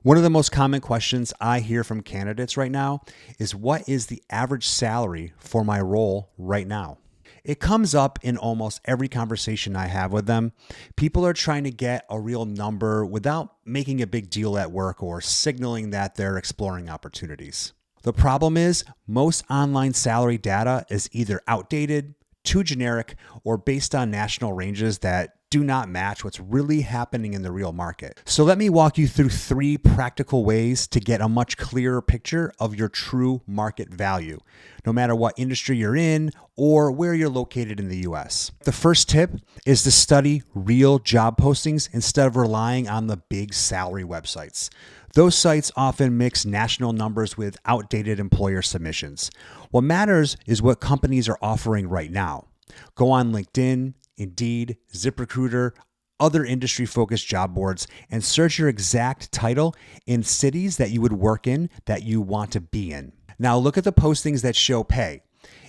One of the most common questions I hear from candidates right now is, what is the average salary for my role right now? It comes up in almost every conversation I have with them. People are trying to get a real number without making a big deal at work or signaling that they're exploring opportunities. The problem is, most online salary data is either outdated, too generic, or based on national ranges that do not match what's really happening in the real market. So let me walk you through 3 practical ways to get a much clearer picture of your true market value, no matter what industry you're in or where you're located in the US. The first tip is to study real job postings instead of relying on the big salary websites. Those sites often mix national numbers with outdated employer submissions. What matters is what companies are offering right now. Go on LinkedIn, Indeed, ZipRecruiter, other industry-focused job boards, and search your exact title in cities that you would work in that you want to be in. Now look at the postings that show pay.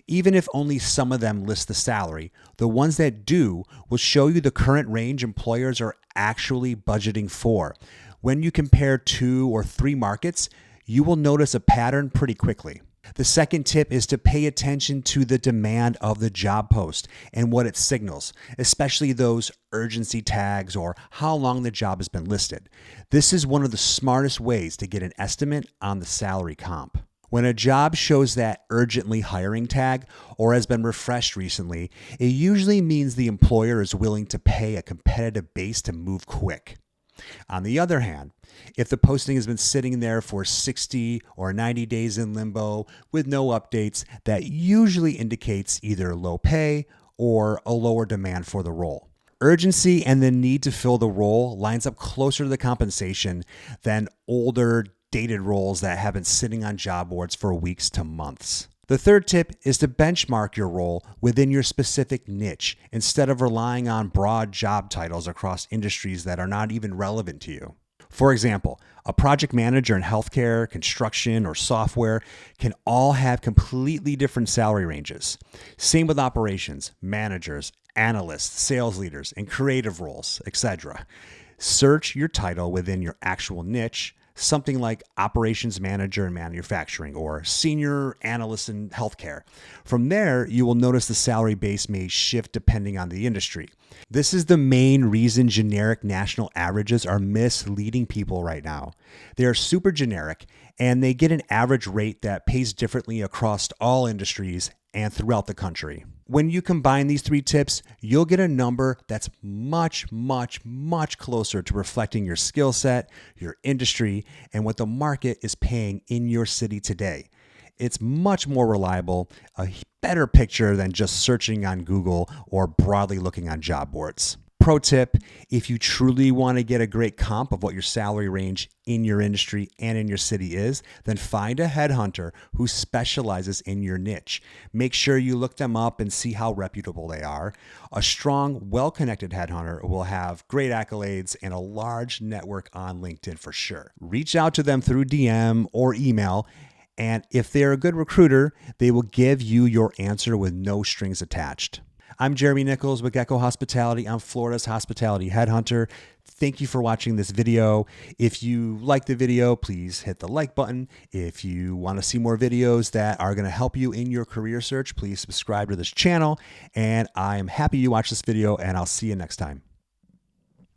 Even if only some of them list the salary, the ones that do will show you the current range employers are actually budgeting for. When you compare 2 or 3 markets, you will notice a pattern pretty quickly. The second tip is to pay attention to the demand of the job post and what it signals, especially those urgency tags or how long the job has been listed. This is one of the smartest ways to get an estimate on the salary comp. When a job shows that urgently hiring tag or has been refreshed recently, it usually means the employer is willing to pay a competitive base to move quick. On the other hand, if the posting has been sitting there for 60 or 90 days in limbo with no updates, that usually indicates either low pay or a lower demand for the role. Urgency and the need to fill the role lines up closer to the compensation than older, dated roles that have been sitting on job boards for weeks to months. The third tip is to benchmark your role within your specific niche instead of relying on broad job titles across industries that are not even relevant to you. For example, a project manager in healthcare, construction, or software can all have completely different salary ranges. Same with operations, managers, analysts, sales leaders, and creative roles, etc. Search your title within your actual niche, something like operations manager in manufacturing or senior analyst in healthcare. From there, you will notice the salary base may shift depending on the industry. This is the main reason generic national averages are misleading people right now. They are super generic and they get an average rate that pays differently across all industries and throughout the country. When you combine these 3 tips, you'll get a number that's much closer to reflecting your skill set, your industry, and what the market is paying in your city today. It's much more reliable, a better picture than just searching on Google or broadly looking on job boards. Pro tip, if you truly want to get a great comp of what your salary range in your industry and in your city is, then find a headhunter who specializes in your niche. Make sure you look them up and see how reputable they are. A strong, well-connected headhunter will have great accolades and a large network on LinkedIn for sure. Reach out to them through DM or email, and if they're a good recruiter, they will give you your answer with no strings attached. I'm Jeremy Nichols with Gecko Hospitality. I'm Florida's hospitality headhunter. Thank you for watching this video. If you like the video, please hit the like button. If you want to see more videos that are going to help you in your career search, please subscribe to this channel. And I am happy you watched this video, and I'll see you next time.